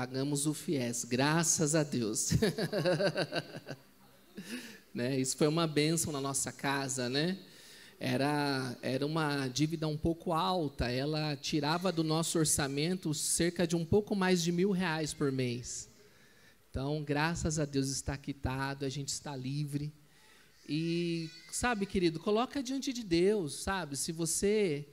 Pagamos o FIES, graças a Deus. Né? Isso foi uma bênção na nossa casa, né? Era uma dívida um pouco alta, ela tirava do nosso orçamento cerca de um pouco mais de R$1.000 por mês. Então, graças a Deus está quitado, a gente está livre. E, sabe, querido, coloca diante de Deus, sabe? Se você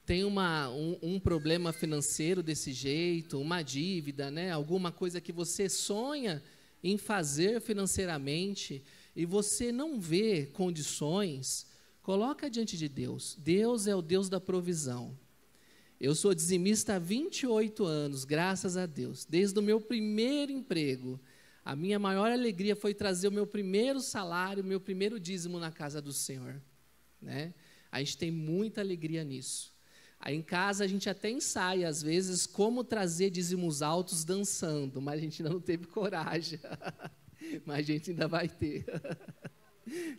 tem um problema financeiro desse jeito, uma dívida, né? Alguma coisa que você sonha em fazer financeiramente e você não vê condições, coloca diante de Deus. Deus é o Deus da provisão. Eu sou dizimista há 28 anos, graças a Deus. Desde o meu primeiro emprego, a minha maior alegria foi trazer o meu primeiro salário, o meu primeiro dízimo na casa do Senhor, né? A gente tem muita alegria nisso. Aí em casa a gente até ensaia, às vezes, como trazer dízimos altos dançando, mas a gente ainda não teve coragem. Mas a gente ainda vai ter.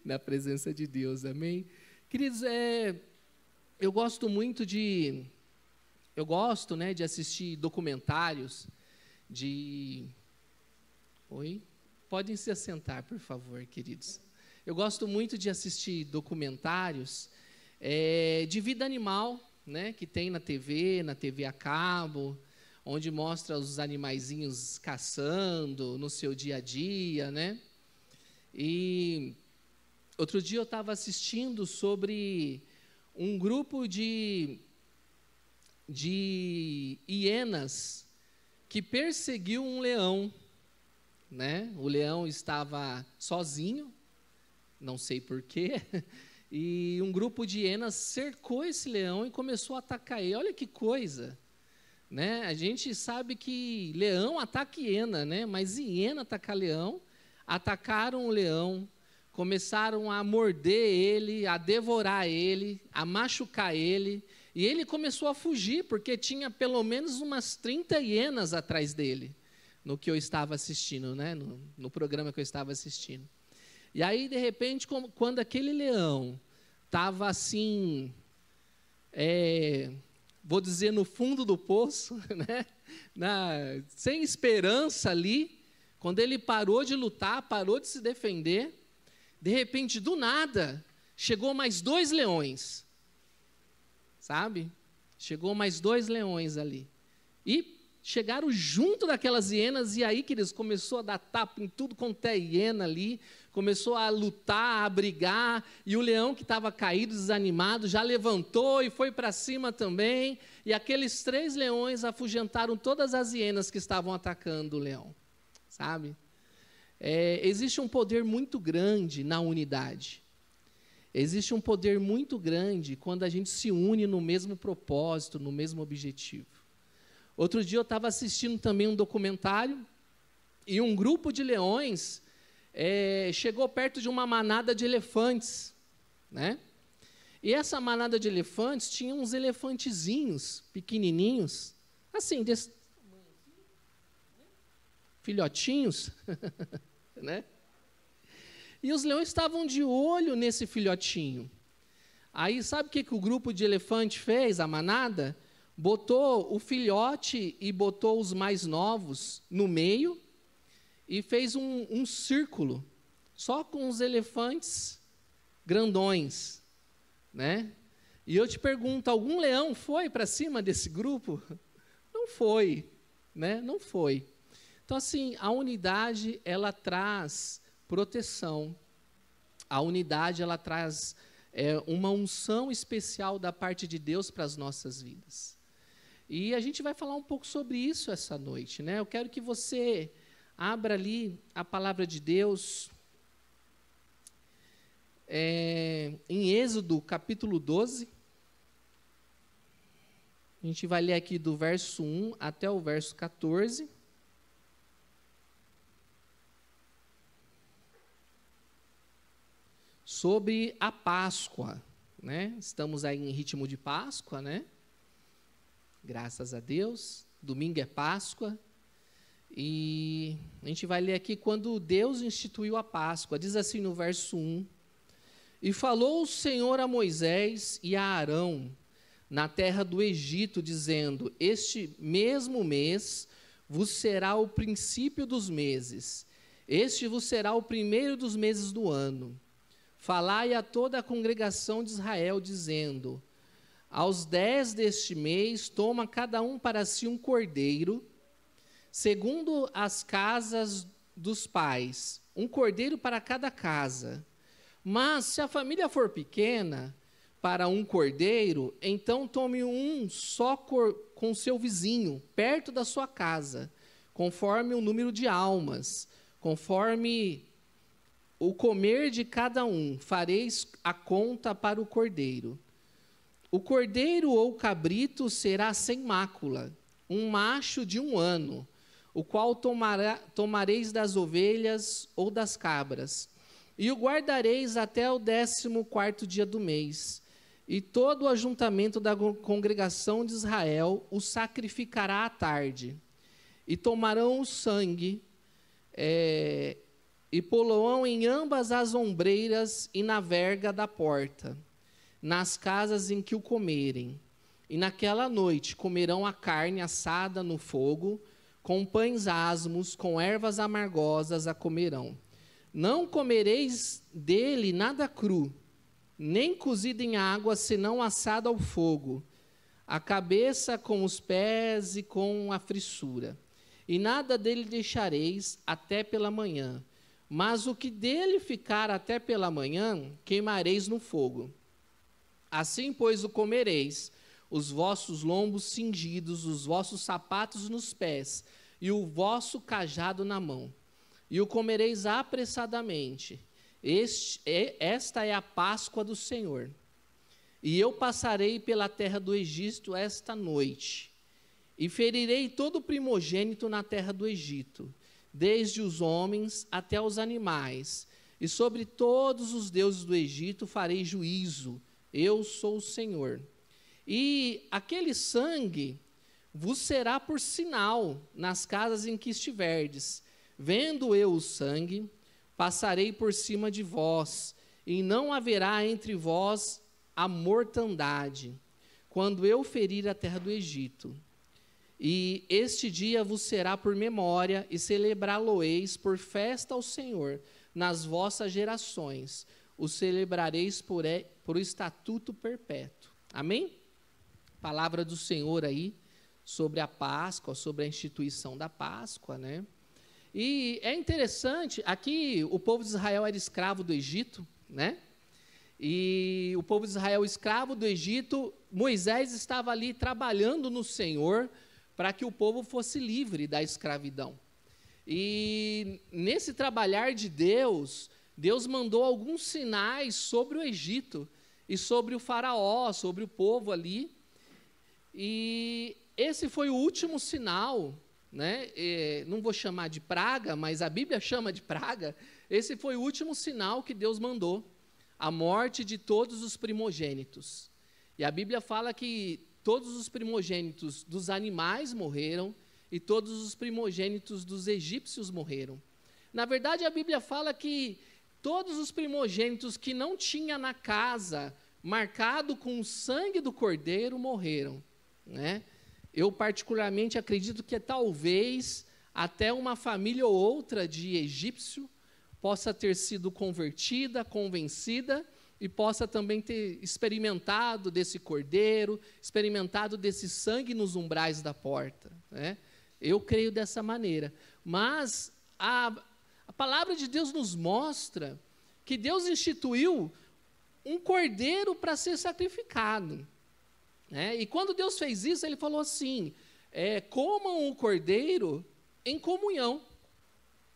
Na presença de Deus, amém? Queridos, eu gosto muito de... Eu gosto, né, de assistir documentários de... Oi? Podem se assentar, por favor, queridos. Eu gosto muito de assistir documentários de vida animal, né, que tem na TV a cabo, onde mostra os animaizinhos caçando no seu dia a dia, né? E outro dia eu estava assistindo sobre um grupo de hienas que perseguiu um leão, né? O leão estava sozinho, não sei porquê, e um grupo de hienas cercou esse leão e começou a atacar ele. Olha que coisa, né? A gente sabe que leão ataca hiena, né? Mas hiena atacar leão, atacaram o leão, começaram a morder ele, a devorar ele, a machucar ele, e ele começou a fugir, porque tinha pelo menos umas 30 hienas atrás dele, no que eu estava assistindo, né? No programa que eu estava assistindo. E aí, de repente, quando aquele leão estava assim, vou dizer, no fundo do poço, né? Sem esperança ali, quando ele parou de lutar, parou de se defender, de repente, do nada, chegou mais 2 leões, sabe? Chegou mais 2 leões ali. E chegaram junto daquelas hienas, e aí, queridos, começou a dar tapa em tudo quanto é hiena ali, começou a lutar, a brigar, e o leão que estava caído, desanimado, já levantou e foi para cima também, e aqueles 3 leões afugentaram todas as hienas que estavam atacando o leão, sabe? Existe um poder muito grande na unidade. Existe um poder muito grande quando a gente se une no mesmo propósito, no mesmo objetivo. Outro dia eu estava assistindo também um documentário e um grupo de leões chegou perto de uma manada de elefantes, né? E essa manada de elefantes tinha uns elefantezinhos pequenininhos, assim, desse tamanho, filhotinhos, né? E os leões estavam de olho nesse filhotinho. Aí sabe o que o grupo de elefante fez, a manada? Botou o filhote e botou os mais novos no meio e fez um círculo, só com os elefantes grandões, né? E eu te pergunto, algum leão foi para cima desse grupo? Não foi, né? Não foi. Então, assim, a unidade, ela traz proteção. A unidade, ela traz uma unção especial da parte de Deus para as nossas vidas. E a gente vai falar um pouco sobre isso essa noite, né? Eu quero que você abra ali a palavra de Deus em Êxodo, capítulo 12. A gente vai ler aqui do verso 1 até o verso 14. Sobre a Páscoa, né? Estamos aí em ritmo de Páscoa, né? Graças a Deus. Domingo é Páscoa. E a gente vai ler aqui quando Deus instituiu a Páscoa. Diz assim no verso 1. E falou o Senhor a Moisés e a Arão na terra do Egito, dizendo: este mesmo mês vos será o princípio dos meses. Este vos será o primeiro dos meses do ano. Falai a toda a congregação de Israel, dizendo: aos 10 deste mês, toma cada um para si um cordeiro, segundo as casas dos pais, um cordeiro para cada casa. Mas, se a família for pequena, para um cordeiro, então tome um só com seu vizinho, perto da sua casa, conforme o número de almas, conforme o comer de cada um, fareis a conta para o cordeiro. O cordeiro ou cabrito será sem mácula, um macho de 1 ano, o qual tomareis das ovelhas ou das cabras, e o guardareis até o 14º dia do mês. E todo o ajuntamento da congregação de Israel o sacrificará à tarde. E tomarão o sangue, e pô-lo-ão em ambas as ombreiras e na verga da porta, nas casas em que o comerem. E naquela noite comerão a carne assada no fogo, com pães asmos, com ervas amargosas a comerão. Não comereis dele nada cru, nem cozido em água, senão assado ao fogo, a cabeça com os pés e com a frissura. E nada dele deixareis até pela manhã, mas o que dele ficar até pela manhã, queimareis no fogo. Assim, pois, o comereis, os vossos lombos cingidos, os vossos sapatos nos pés, e o vosso cajado na mão. E o comereis apressadamente. Esta é a Páscoa do Senhor. E eu passarei pela terra do Egito esta noite, e ferirei todo o primogênito na terra do Egito, desde os homens até os animais, e sobre todos os deuses do Egito farei juízo. Eu sou o Senhor. E aquele sangue vos será por sinal nas casas em que estiverdes. Vendo eu o sangue, passarei por cima de vós, e não haverá entre vós a mortandade, quando eu ferir a terra do Egito. E este dia vos será por memória, e celebrá-lo-eis por festa ao Senhor nas vossas gerações. O celebrareis por estatuto perpétuo. Amém? Palavra do Senhor aí sobre a Páscoa, sobre a instituição da Páscoa, né? E é interessante, aqui o povo de Israel era escravo do Egito, né? E o povo de Israel escravo do Egito, Moisés estava ali trabalhando no Senhor para que o povo fosse livre da escravidão. E nesse trabalhar de Deus, Deus mandou alguns sinais sobre o Egito e sobre o faraó, sobre o povo ali. E esse foi o último sinal, né? Não vou chamar de praga, mas a Bíblia chama de praga. Esse foi o último sinal que Deus mandou, a morte de todos os primogênitos. E a Bíblia fala que todos os primogênitos dos animais morreram e todos os primogênitos dos egípcios morreram. Na verdade, a Bíblia fala que todos os primogênitos que não tinha na casa, marcado com o sangue do cordeiro, morreram, né? Eu particularmente acredito que talvez até uma família ou outra de egípcio possa ter sido convertida, convencida, e possa também ter experimentado desse cordeiro, experimentado desse sangue nos umbrais da porta, né? Eu creio dessa maneira. Mas a palavra de Deus nos mostra que Deus instituiu um cordeiro para ser sacrificado, né? E quando Deus fez isso, Ele falou assim, comam o cordeiro em comunhão,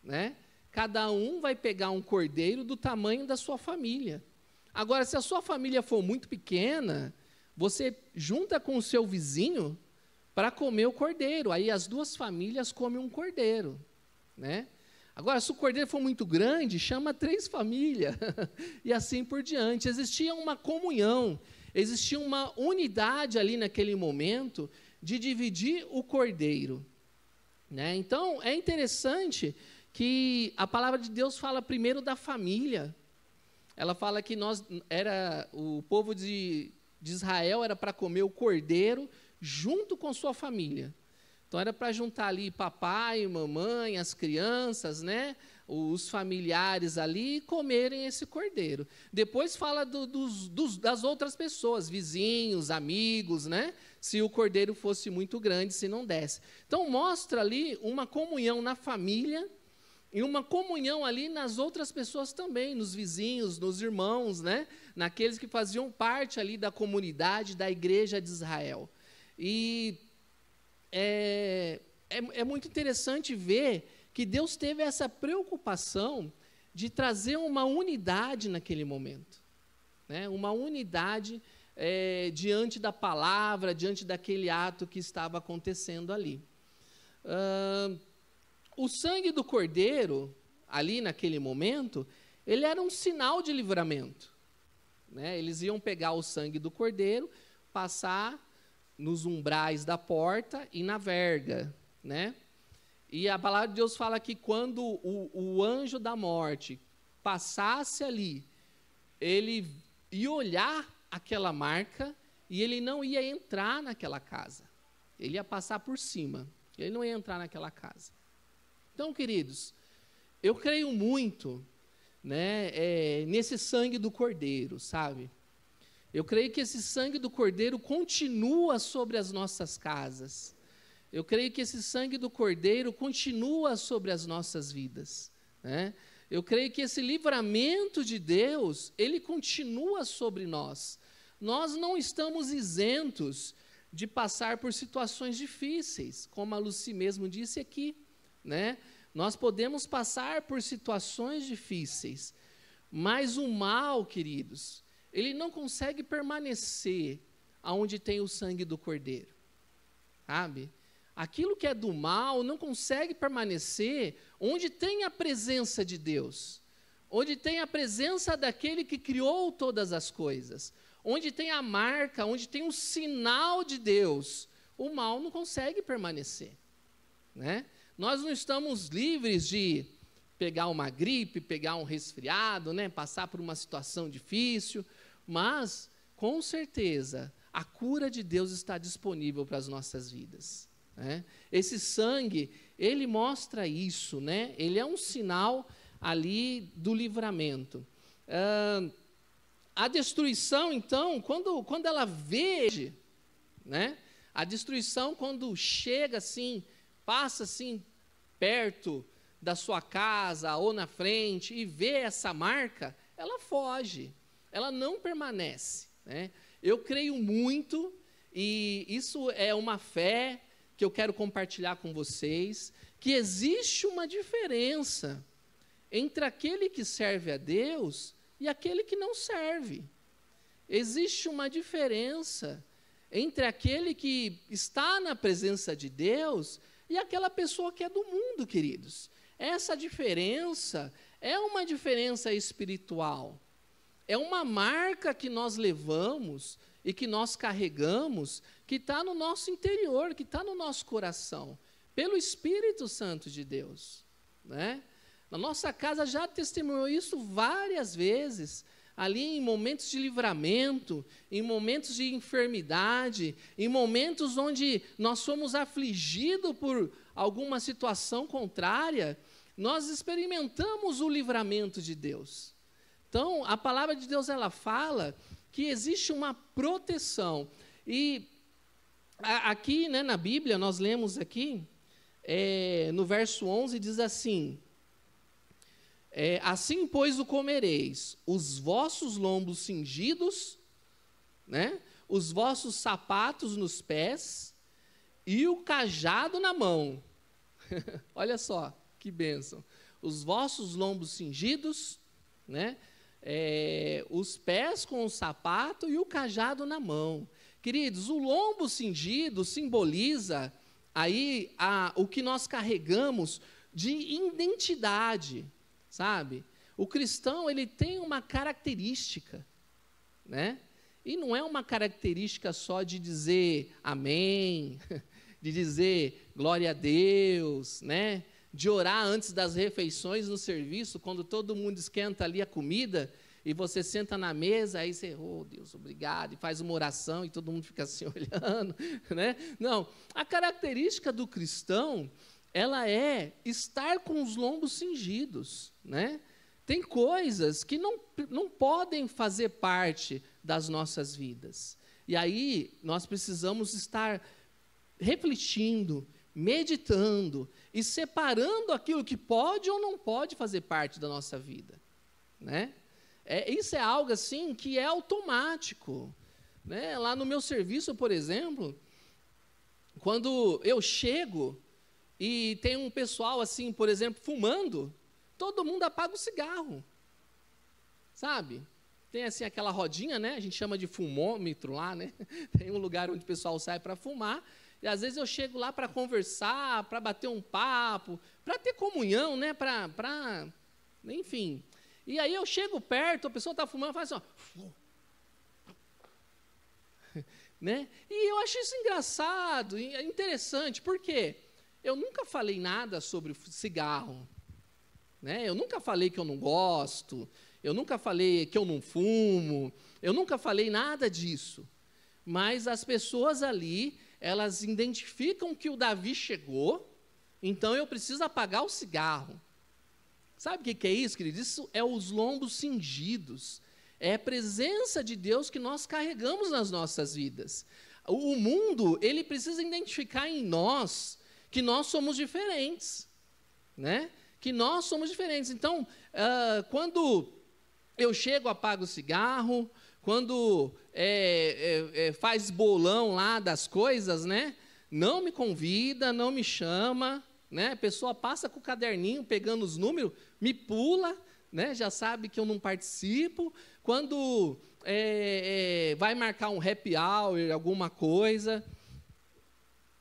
né? Cada um vai pegar um cordeiro do tamanho da sua família. Agora, se a sua família for muito pequena, você junta com o seu vizinho para comer o cordeiro. Aí as duas famílias comem um cordeiro, né? Agora, se o cordeiro for muito grande, chama 3 famílias, e assim por diante. Existia uma comunhão, existia uma unidade ali naquele momento de dividir o cordeiro, né? Então, é interessante que a palavra de Deus fala primeiro da família. Ela fala que o povo de Israel era para comer o cordeiro junto com sua família. Então era para juntar ali papai, mamãe, as crianças, né? Os familiares ali e comerem esse cordeiro. Depois fala das outras pessoas, vizinhos, amigos, né? Se o cordeiro fosse muito grande, se não desse. Então mostra ali uma comunhão na família e uma comunhão ali nas outras pessoas também, nos vizinhos, nos irmãos, né? Naqueles que faziam parte ali da comunidade, da igreja de Israel. E é muito interessante ver que Deus teve essa preocupação de trazer uma unidade naquele momento, né? Uma unidade diante da palavra, diante daquele ato que estava acontecendo ali. O sangue do cordeiro, ali naquele momento, ele era um sinal de livramento, né? Eles iam pegar o sangue do cordeiro, passar nos umbrais da porta e na verga, né? E a palavra de Deus fala que quando o anjo da morte passasse ali, ele ia olhar aquela marca e ele não ia entrar naquela casa. Ele ia passar por cima, ele não ia entrar naquela casa. Então, queridos, eu creio muito, né, nesse sangue do cordeiro, sabe? Eu creio que esse sangue do cordeiro continua sobre as nossas casas. Eu creio que esse sangue do cordeiro continua sobre as nossas vidas, né? Eu creio que esse livramento de Deus, ele continua sobre nós. Nós não estamos isentos de passar por situações difíceis, como a Lucy mesmo disse aqui, né? Nós podemos passar por situações difíceis, mas o mal, queridos, ele não consegue permanecer aonde tem o sangue do cordeiro, sabe? Aquilo que é do mal não consegue permanecer onde tem a presença de Deus, onde tem a presença daquele que criou todas as coisas, onde tem a marca, onde tem o sinal de Deus, o mal não consegue permanecer, né? Nós não estamos livres de pegar uma gripe, pegar um resfriado, né? Passar por uma situação difícil, mas, com certeza, a cura de Deus está disponível para as nossas vidas, né? Esse sangue, ele mostra isso, né? Ele é um sinal ali do livramento. A destruição, então, quando ela veio, né? A destruição, quando chega assim, passa assim, perto da sua casa ou na frente e vê essa marca, ela foge, ela não permanece, né? Eu creio muito, e isso é uma fé que eu quero compartilhar com vocês, que existe uma diferença entre aquele que serve a Deus e aquele que não serve. Existe uma diferença entre aquele que está na presença de Deus e aquela pessoa que é do mundo, queridos. Essa diferença é uma diferença espiritual. É uma marca que nós levamos e que nós carregamos, que está no nosso interior, que está no nosso coração, pelo Espírito Santo de Deus, né? Na nossa casa já testemunhou isso várias vezes, ali em momentos de livramento, em momentos de enfermidade, em momentos onde nós somos afligidos por alguma situação contrária, nós experimentamos o livramento de Deus. Então, a palavra de Deus, ela fala que existe uma proteção. E aqui, né, na Bíblia, nós lemos aqui, no verso 11, diz assim: assim, pois, o comereis, os vossos lombos cingidos, né, os vossos sapatos nos pés e o cajado na mão. Olha só, que bênção. Os vossos lombos cingidos, né, os pés com o sapato e o cajado na mão. Queridos, o lombo cingido simboliza aí o que nós carregamos de identidade, sabe? O cristão, ele tem uma característica, né? E não é uma característica só de dizer amém, de dizer glória a Deus, né? De orar antes das refeições no serviço, quando todo mundo esquenta ali a comida, e você senta na mesa, aí você, oh Deus, obrigado, e faz uma oração e todo mundo fica assim olhando, né? Não, a característica do cristão, ela é estar com os lombos cingidos, né? Tem coisas que não podem fazer parte das nossas vidas. E aí nós precisamos estar refletindo, meditando e separando aquilo que pode ou não pode fazer parte da nossa vida, né? Isso é algo assim que é automático, né? Lá no meu serviço, por exemplo, quando eu chego e tem um pessoal assim, por exemplo, fumando, todo mundo apaga o cigarro, sabe? Tem assim aquela rodinha, né? A gente chama de fumômetro lá, né? Tem um lugar onde o pessoal sai para fumar, e às vezes eu chego lá para conversar, para bater um papo, para ter comunhão, né? Enfim. E aí eu chego perto, a pessoa está fumando, faz assim, ó. Né? E eu acho isso engraçado, interessante, por quê? Eu nunca falei nada sobre cigarro, né? Eu nunca falei que eu não gosto, eu nunca falei que eu não fumo, eu nunca falei nada disso. Mas as pessoas ali, elas identificam que o Davi chegou, então eu preciso apagar o cigarro. Sabe o que é isso, querido? Isso é os lombos cingidos. É a presença de Deus que nós carregamos nas nossas vidas. O mundo, ele precisa identificar em nós que nós somos diferentes, né? Que nós somos diferentes. Então, quando eu chego, apago o cigarro, quando faz bolão lá das coisas, né? Não me convida, não me chama, né? A pessoa passa com o caderninho, pegando os números, me pula, né? Já sabe que eu não participo. Quando vai marcar um happy hour, alguma coisa,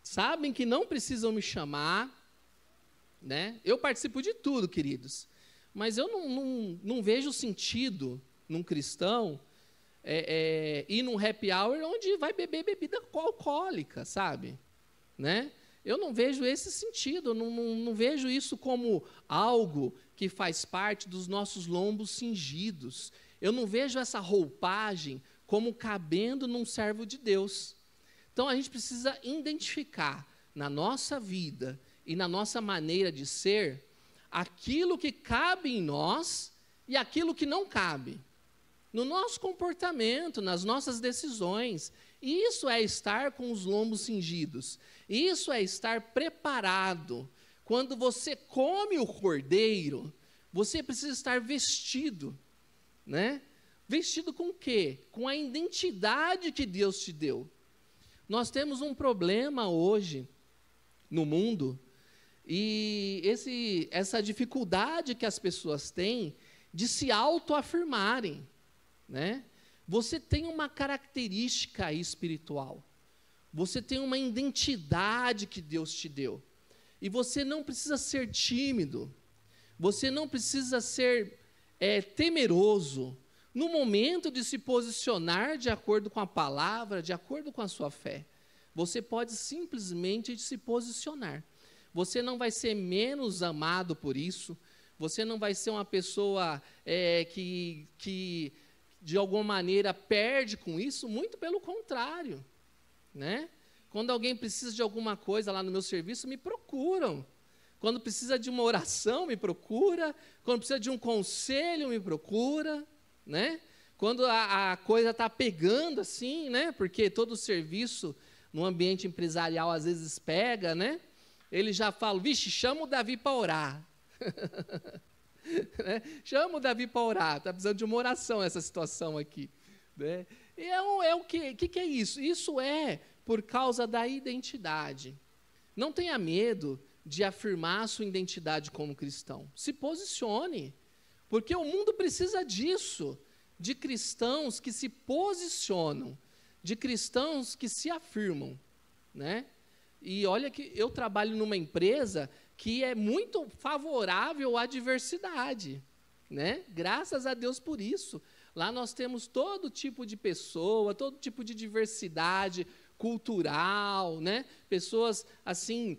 sabem que não precisam me chamar, né? Eu participo de tudo, queridos, mas eu não vejo sentido num cristão ir num happy hour onde vai beber bebida alcoólica, sabe? Né? Eu não vejo esse sentido, não vejo isso como algo que faz parte dos nossos lombos cingidos. Eu não vejo essa roupagem como cabendo num servo de Deus. Então, a gente precisa identificar na nossa vida e na nossa maneira de ser aquilo que cabe em nós e aquilo que não cabe. No nosso comportamento, nas nossas decisões. Isso é estar com os lombos cingidos. Isso é estar preparado. Quando você come o cordeiro, você precisa estar vestido, né? Vestido com o quê? Com a identidade que Deus te deu. Nós temos um problema hoje no mundo, e essa dificuldade que as pessoas têm de se autoafirmarem, né? Você tem uma característica espiritual, você tem uma identidade que Deus te deu, e você não precisa ser tímido, você não precisa ser temeroso no momento de se posicionar de acordo com a palavra, de acordo com a sua fé. Você pode simplesmente se posicionar. Você não vai ser menos amado por isso, você não vai ser uma pessoa que de alguma maneira perde com isso, muito pelo contrário, né? Quando alguém precisa de alguma coisa lá no meu serviço, me procuram. Quando precisa de uma oração, me procura. Quando precisa de um conselho, me procura, né? Quando a coisa está pegando assim, né? Porque todo serviço no ambiente empresarial às vezes pega, né? Ele já fala, vixe, chama o Davi para orar. Né? Chama o Davi para orar, está precisando de uma oração essa situação aqui, né? E o que é isso? Isso é por causa da identidade. Não tenha medo de afirmar a sua identidade como cristão. Se posicione, porque o mundo precisa disso, de cristãos que se posicionam, de cristãos que se afirmam, né? E olha que eu trabalho numa empresa que é muito favorável à diversidade, né? Graças a Deus por isso. Lá nós temos todo tipo de pessoa, todo tipo de diversidade cultural, né? Pessoas assim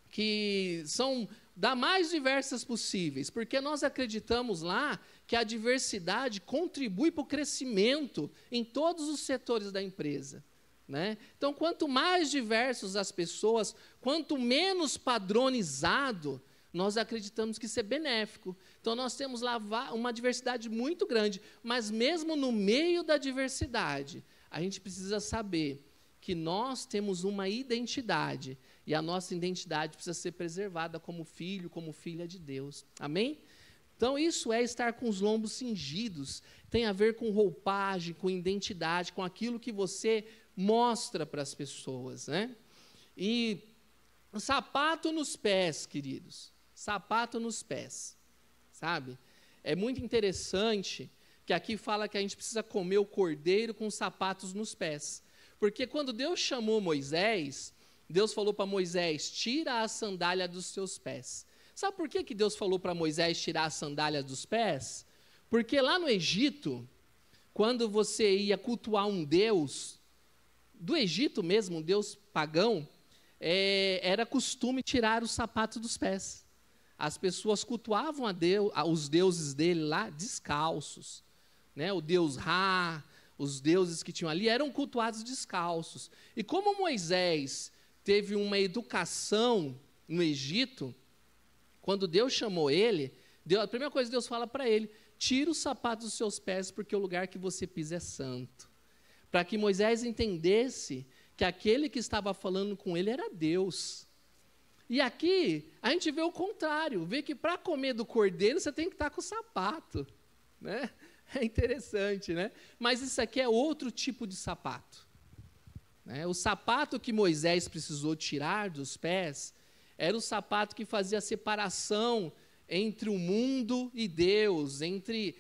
que são da mais diversas possíveis, porque nós acreditamos lá que a diversidade contribui para o crescimento em todos os setores da empresa, né? Então, quanto mais diversos as pessoas, quanto menos padronizado, nós acreditamos que isso é benéfico. Então, nós temos lá uma diversidade muito grande, mas mesmo no meio da diversidade, a gente precisa saber que nós temos uma identidade, e a nossa identidade precisa ser preservada como filho, como filha de Deus. Amém? Então, isso é estar com os lombos cingidos, tem a ver com roupagem, com identidade, com aquilo que você mostra para as pessoas, né? E sapato nos pés, queridos, sapato nos pés, sabe? É muito interessante que aqui fala que a gente precisa comer o cordeiro com sapatos nos pés, porque quando Deus chamou Moisés, Deus falou para Moisés, tira a sandália dos seus pés. Sabe por que Deus falou para Moisés tirar a sandália dos pés? Porque lá no Egito, quando você ia cultuar um deus, do Egito mesmo, um deus pagão, era costume tirar os sapatos dos pés. As pessoas cultuavam os deuses dele lá descalços, né? O deus Ra, os deuses que tinham ali eram cultuados descalços. E como Moisés teve uma educação no Egito, quando Deus chamou ele, a primeira coisa que Deus fala para ele, tira os sapatos dos seus pés, porque o lugar que você pisa é santo. Para que Moisés entendesse que aquele que estava falando com ele era Deus. E aqui, a gente vê o contrário, vê que para comer do cordeiro, você tem que estar com o sapato, né? É interessante, né? Mas isso aqui é outro tipo de sapato, né? O sapato que Moisés precisou tirar dos pés era o sapato que fazia a separação entre o mundo e Deus, entre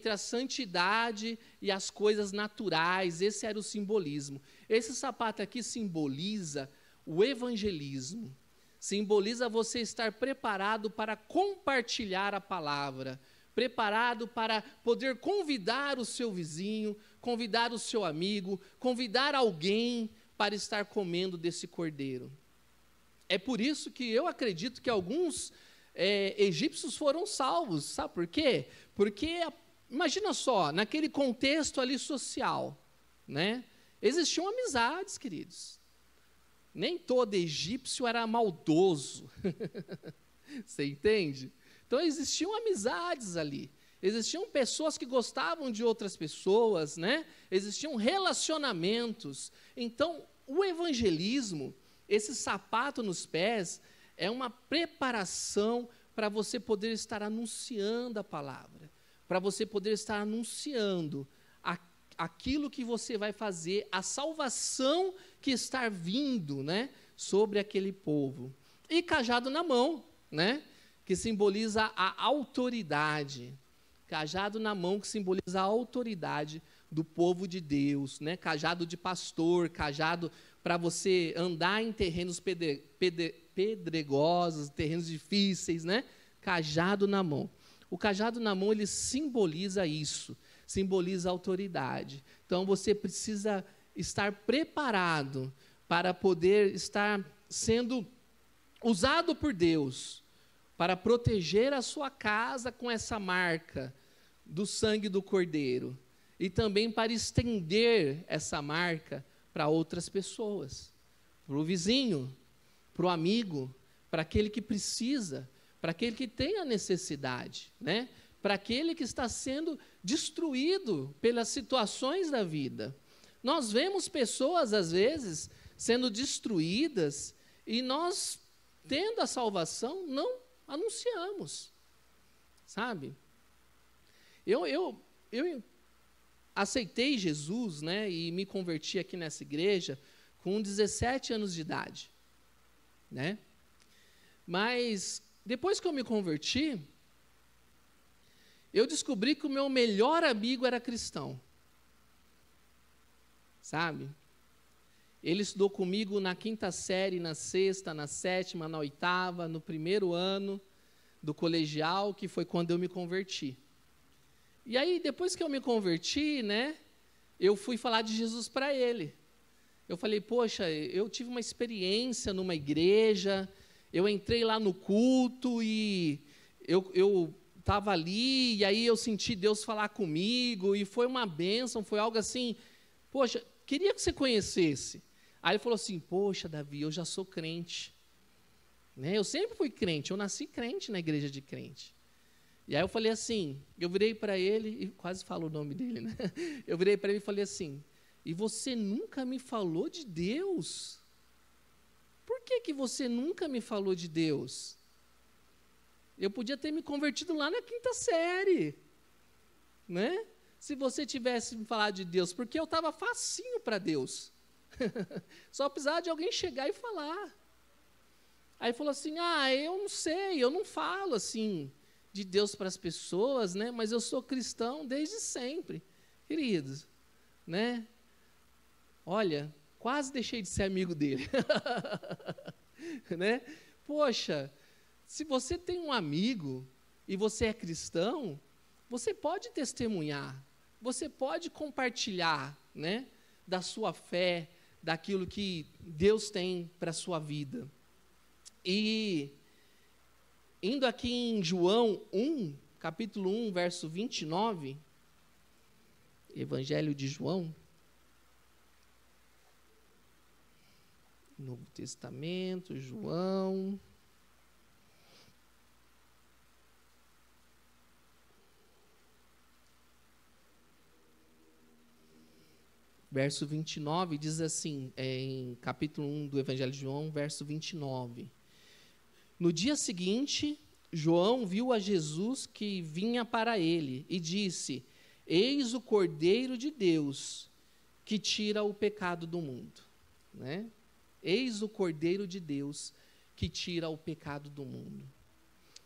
a santidade e as coisas naturais. Esse era o simbolismo. Esse sapato aqui simboliza o evangelismo, simboliza você estar preparado para compartilhar a palavra, preparado para poder convidar o seu vizinho, convidar o seu amigo, convidar alguém para estar comendo desse cordeiro. É por isso que eu acredito que alguns egípcios foram salvos, sabe por quê? Porque, imagina só, naquele contexto ali social, né? Existiam amizades, queridos. Nem todo egípcio era maldoso. Você entende? Então, existiam amizades ali. Existiam pessoas que gostavam de outras pessoas, né? Existiam relacionamentos. Então, o evangelismo, esse sapato nos pés, é uma preparação para você poder estar anunciando a palavra, para você poder estar anunciando aquilo que você vai fazer, a salvação que está vindo, né, sobre aquele povo. E cajado na mão, né, que simboliza a autoridade. Cajado na mão que simboliza a autoridade do povo de Deus, né, cajado de pastor, cajado para você andar em terrenos pedregosos, terrenos difíceis, né? Cajado na mão. O cajado na mão, ele simboliza isso, simboliza a autoridade. Então, você precisa estar preparado para poder estar sendo usado por Deus, para proteger a sua casa com essa marca do sangue do Cordeiro, e também para estender essa marca para outras pessoas, para o vizinho, para o amigo, para aquele que precisa, para aquele que tem a necessidade, né? Para aquele que está sendo destruído pelas situações da vida. Nós vemos pessoas, às vezes, sendo destruídas e nós, tendo a salvação, não anunciamos, sabe? Eu aceitei Jesus, né, e me converti aqui nessa igreja com 17 anos de idade, né? Mas depois que eu me converti, eu descobri que o meu melhor amigo era cristão, sabe? Ele estudou comigo na 5ª série, na 6ª, na 7ª, na 8ª, no primeiro ano do colegial, que foi quando eu me converti. E aí, depois que eu me converti, né, eu fui falar de Jesus para ele. Eu falei, poxa, eu tive uma experiência numa igreja, eu entrei lá no culto e eu estava ali, e aí eu senti Deus falar comigo, e foi uma bênção, foi algo assim, poxa, queria que você conhecesse. Aí ele falou assim, poxa, Davi, eu já sou crente. Né? Eu sempre fui crente, eu nasci crente na igreja de crente. E aí eu falei assim, eu virei para ele, e quase falo o nome dele, né? Eu virei para ele e falei assim, e você nunca me falou de Deus? Por que você nunca me falou de Deus? Eu podia ter me convertido lá na 5ª série, né? Se você tivesse me falado de Deus, porque eu estava facinho para Deus. Só precisava de alguém chegar e falar. Aí falou assim, eu não sei, eu não falo assim de Deus para as pessoas, né? Mas eu sou cristão desde sempre, queridos, né? Olha, quase deixei de ser amigo dele, né? Poxa, se você tem um amigo e você é cristão, você pode testemunhar, você pode compartilhar, né? Da sua fé, daquilo que Deus tem para a sua vida. E indo aqui em João 1, capítulo 1, verso 29, Evangelho de João, Novo Testamento, João, verso 29, diz assim, em capítulo 1 do Evangelho de João, verso 29. No dia seguinte, João viu a Jesus que vinha para ele e disse, eis o Cordeiro de Deus que tira o pecado do mundo. Né? Eis o Cordeiro de Deus que tira o pecado do mundo.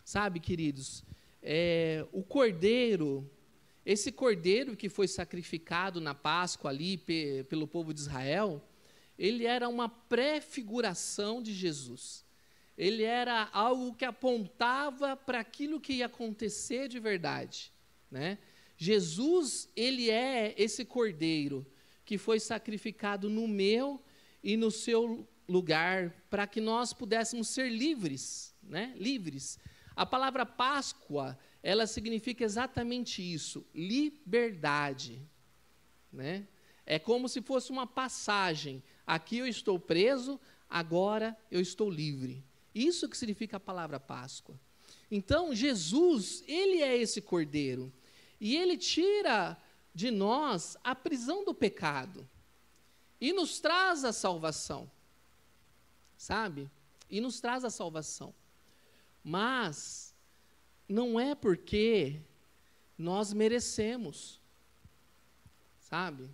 Sabe, queridos, o Cordeiro, esse Cordeiro que foi sacrificado na Páscoa ali pelo povo de Israel, ele era uma prefiguração de Jesus. Ele era algo que apontava para aquilo que ia acontecer de verdade, né? Jesus, ele é esse Cordeiro que foi sacrificado no meu e no seu lugar, para que nós pudéssemos ser livres, né? Livres. A palavra Páscoa, ela significa exatamente isso, liberdade, né? É como se fosse uma passagem. Aqui eu estou preso, agora eu estou livre. Isso que significa a palavra Páscoa. Então, Jesus, ele é esse Cordeiro. E ele tira de nós a prisão do pecado. E nos traz a salvação. Sabe? E nos traz a salvação. Mas, não é porque nós merecemos. Sabe?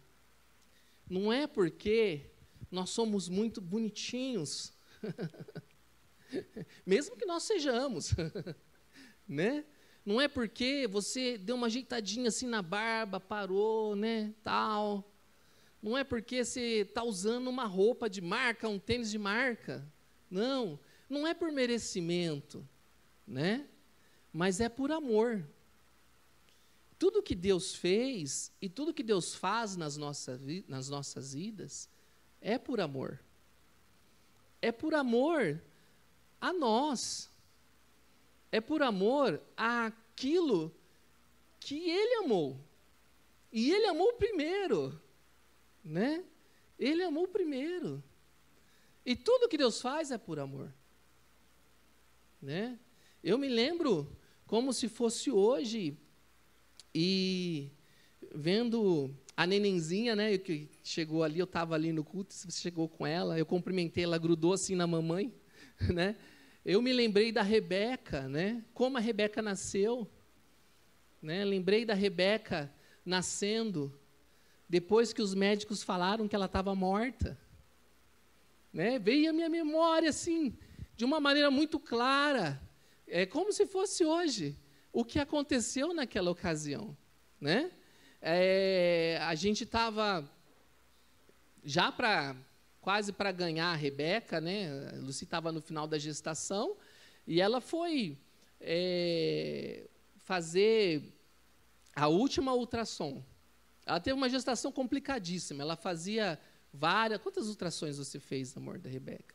Não é porque nós somos muito bonitinhos. Mesmo que nós sejamos, né? Não é porque você deu uma ajeitadinha assim na barba, parou, né, tal. Não é porque você está usando uma roupa de marca, um tênis de marca. Não, não é por merecimento, né? Mas é por amor. Tudo que Deus fez e tudo que Deus faz nas nossas vidas é por amor. É por amor a nós, é por amor àquilo que Ele amou, e Ele amou primeiro, né? Ele amou primeiro, e tudo que Deus faz é por amor, né? Eu me lembro como se fosse hoje, e vendo a nenenzinha, né, que chegou ali, eu estava ali no culto, você chegou com ela, eu cumprimentei, ela grudou assim na mamãe, né? Eu me lembrei da Rebeca, né? Como a Rebeca nasceu, né? Lembrei da Rebeca nascendo depois que os médicos falaram que ela estava morta, né? Veio a minha memória assim, de uma maneira muito clara, como se fosse hoje o que aconteceu naquela ocasião, né? A gente estava já quase para ganhar a Rebeca, né? A Lucy estava no final da gestação e ela foi fazer a última ultrassom. Ela teve uma gestação complicadíssima. Ela fazia várias... Quantas ultrassons você fez, amor, da Rebeca?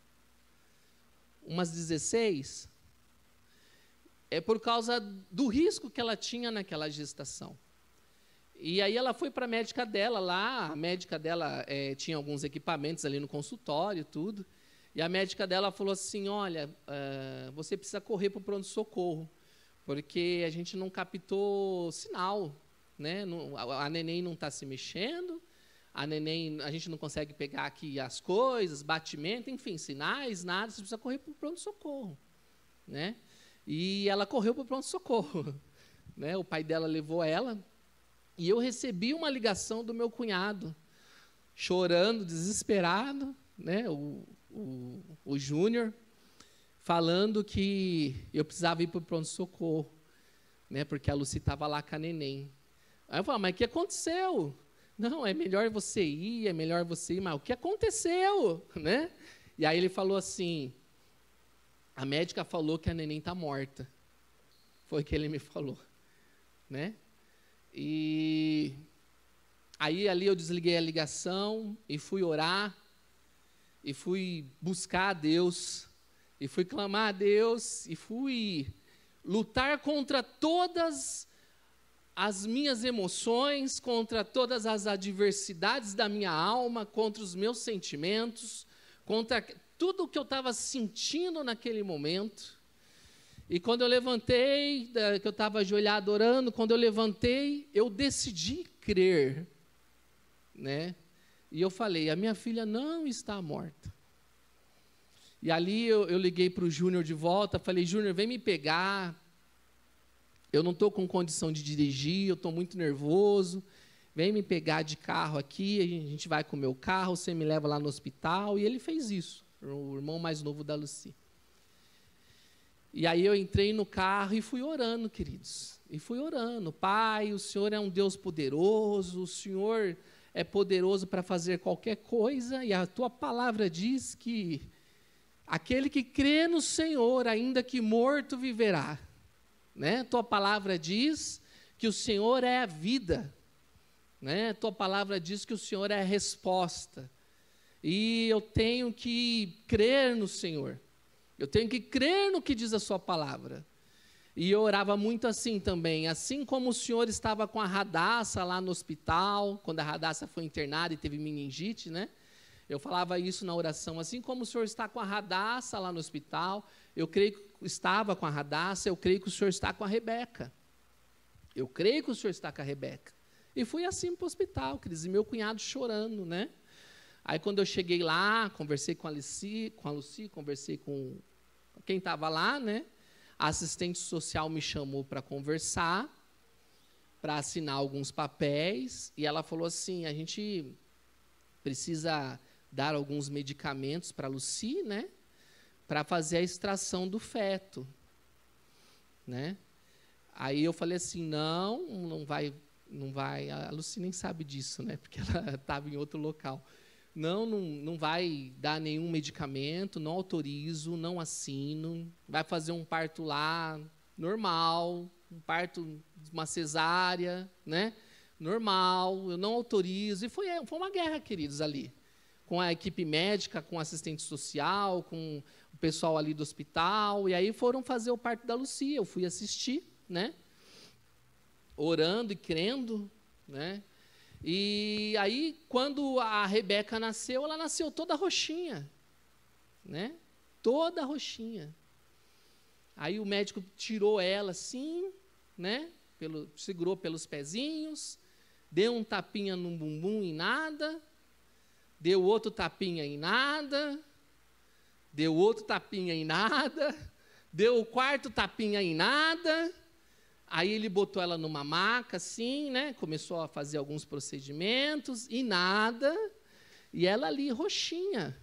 Umas 16? é por causa do risco que ela tinha naquela gestação. E aí ela foi para a médica dela lá, a médica dela tinha alguns equipamentos ali no consultório, tudo, e a médica dela falou assim, olha, você precisa correr para o pronto-socorro, porque a gente não captou sinal, né? A neném não está se mexendo, a gente não consegue pegar aqui as coisas, batimento, enfim, sinais, nada, você precisa correr para o pronto-socorro, né? E ela correu para o pronto-socorro, né? O pai dela levou ela, e eu recebi uma ligação do meu cunhado, chorando, desesperado, né? O Júnior, falando que eu precisava ir para o pronto-socorro, né? Porque a Lucy estava lá com a neném. Aí eu falei, mas o que aconteceu? Não, é melhor você ir, mas o que aconteceu? Né? E aí ele falou assim, a médica falou que a neném está morta. Foi o que ele me falou. Né? E aí ali eu desliguei a ligação e fui orar, e fui buscar a Deus, e fui clamar a Deus, e fui lutar contra todas as minhas emoções, contra todas as adversidades da minha alma, contra os meus sentimentos, contra tudo o que eu estava sentindo naquele momento. E quando eu levantei, que eu estava ajoelhado orando, quando eu levantei, eu decidi crer, né? E eu falei, a minha filha não está morta. E ali eu liguei para o Júnior de volta, falei, Júnior, vem me pegar, eu não estou com condição de dirigir, eu estou muito nervoso, vem me pegar de carro aqui, a gente vai com o meu carro, você me leva lá no hospital, e ele fez isso, o irmão mais novo da Lucy. E aí eu entrei no carro e fui orando, queridos, e fui orando, Pai, o Senhor é um Deus poderoso, o Senhor é poderoso para fazer qualquer coisa, e a Tua palavra diz que aquele que crê no Senhor, ainda que morto, viverá. Né? Tua palavra diz que o Senhor é a vida, né? Tua palavra diz que o Senhor é a resposta, e eu tenho que crer no Senhor, eu tenho que crer no que diz a sua palavra. E eu orava muito assim também, assim como o Senhor estava com a Radassa lá no hospital, quando a Radassa foi internada e teve meningite, né? Eu falava isso na oração, assim como o Senhor está com a Radassa lá no hospital, eu creio que estava com a Radassa, eu creio que o Senhor está com a Rebeca. Eu creio que o Senhor está com a Rebeca. E fui assim para o hospital, Cris, e meu cunhado chorando, né? Aí quando eu cheguei lá, conversei com a Lucy, conversei com quem estava lá, né? A assistente social me chamou para conversar, para assinar alguns papéis, e ela falou assim, a gente precisa dar alguns medicamentos para a Lucy, né? Para fazer a extração do feto, né? Aí eu falei assim, não vai, a Lucy nem sabe disso, né? Porque ela estava em outro local. Não vai dar nenhum medicamento, não autorizo, não assino, vai fazer um parto lá, normal, um parto, uma cesárea, né? Normal, eu não autorizo, e foi uma guerra, queridos, ali, com a equipe médica, com a assistente social, com o pessoal ali do hospital, e aí foram fazer o parto da Lucy, eu fui assistir, né? Orando e crendo, né? E aí, quando a Rebeca nasceu, ela nasceu toda roxinha, né? Toda roxinha. Aí o médico tirou ela assim, né? Segurou pelos pezinhos, deu um tapinha no bumbum e nada, deu outro tapinha em nada, deu outro tapinha em nada, deu o quarto tapinha em nada. Aí ele botou ela numa maca, assim, né? Começou a fazer alguns procedimentos e nada. E ela ali, roxinha,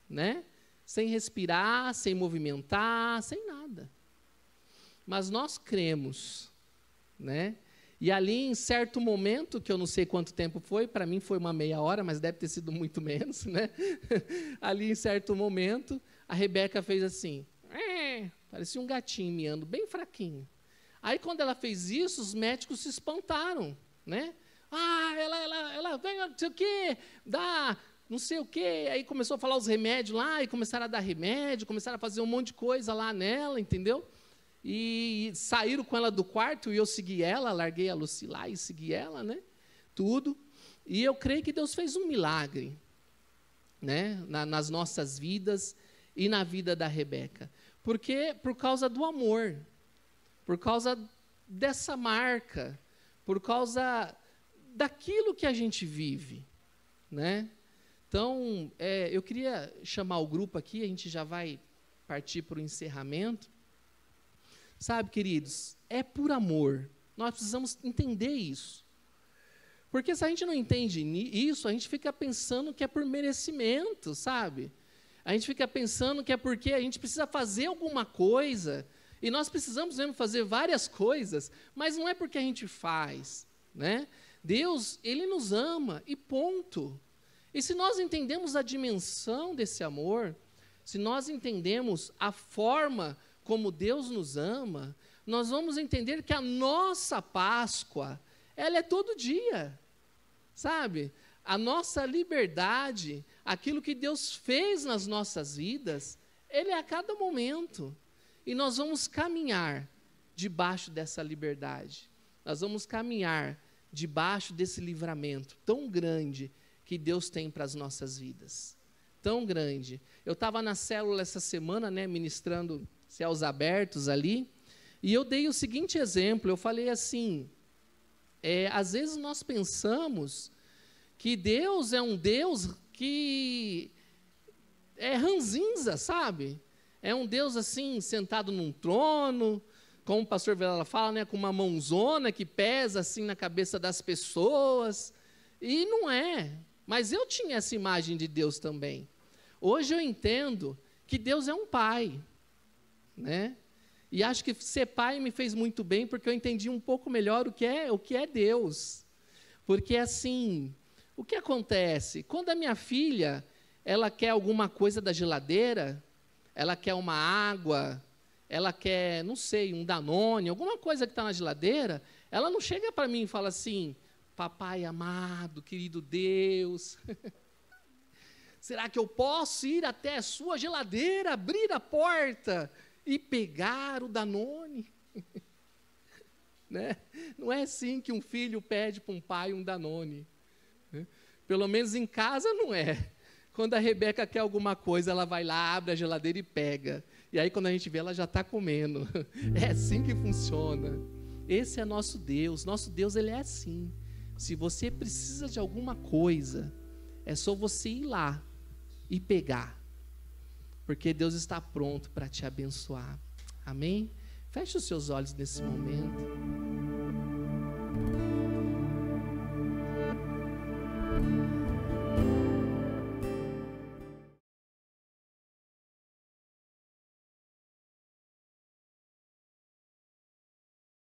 né? Sem respirar, sem movimentar, sem nada. Mas nós cremos, né? E ali, em certo momento, que eu não sei quanto tempo foi, para mim foi uma meia hora, mas deve ter sido muito menos, né? Ali, em certo momento, a Rebeca fez assim, parecia um gatinho miando, bem fraquinho. Aí, quando ela fez isso, os médicos se espantaram, né? Ela vem, não sei o quê, dá, não sei o quê. Aí começou a falar os remédios lá, e começaram a dar remédio, começaram a fazer um monte de coisa lá nela, entendeu? e saíram com ela do quarto, e eu segui ela, larguei a Lucy lá e segui ela, né? Tudo. E eu creio que Deus fez um milagre, né? Nas nossas vidas e na vida da Rebeca. Porque por causa do amor, por causa dessa marca, por causa daquilo que a gente vive, né? Então, eu queria chamar o grupo aqui, a gente já vai partir para o encerramento. Sabe, queridos, é por amor. Nós precisamos entender isso. Porque se a gente não entende isso, a gente fica pensando que é por merecimento, sabe? A gente fica pensando que é porque a gente precisa fazer alguma coisa, e nós precisamos mesmo fazer várias coisas, mas não é porque a gente faz, né? Deus, Ele nos ama, e ponto. E se nós entendemos a dimensão desse amor, se nós entendemos a forma como Deus nos ama, nós vamos entender que a nossa Páscoa, ela é todo dia, sabe? A nossa liberdade, aquilo que Deus fez nas nossas vidas, Ele é a cada momento. E nós vamos caminhar debaixo dessa liberdade. Nós vamos caminhar debaixo desse livramento tão grande que Deus tem para as nossas vidas. Tão grande. Eu estava na célula essa semana, né, ministrando céus abertos ali, e eu dei o seguinte exemplo, eu falei assim, às vezes nós pensamos que Deus é um Deus que é ranzinza, sabe? É um Deus assim, sentado num trono, como o pastor Vilela fala, né, com uma mãozona que pesa assim na cabeça das pessoas, e não é. Mas eu tinha essa imagem de Deus também. Hoje eu entendo que Deus é um pai, né? E acho que ser pai me fez muito bem, porque eu entendi um pouco melhor o que é Deus. Porque assim, o que acontece? Quando a minha filha, ela quer alguma coisa da geladeira, ela quer uma água, ela quer, não sei, um Danone, alguma coisa que está na geladeira, ela não chega para mim e fala assim, papai amado, querido Deus, será que eu posso ir até a sua geladeira, abrir a porta e pegar o Danone? Né? Não é assim que um filho pede para um pai um Danone. Né? Pelo menos em casa não é. Quando a Rebeca quer alguma coisa, ela vai lá, abre a geladeira e pega. E aí quando a gente vê, ela já está comendo. É assim que funciona. Esse é nosso Deus. Nosso Deus, Ele é assim. Se você precisa de alguma coisa, é só você ir lá e pegar. Porque Deus está pronto para te abençoar. Amém? Feche os seus olhos nesse momento.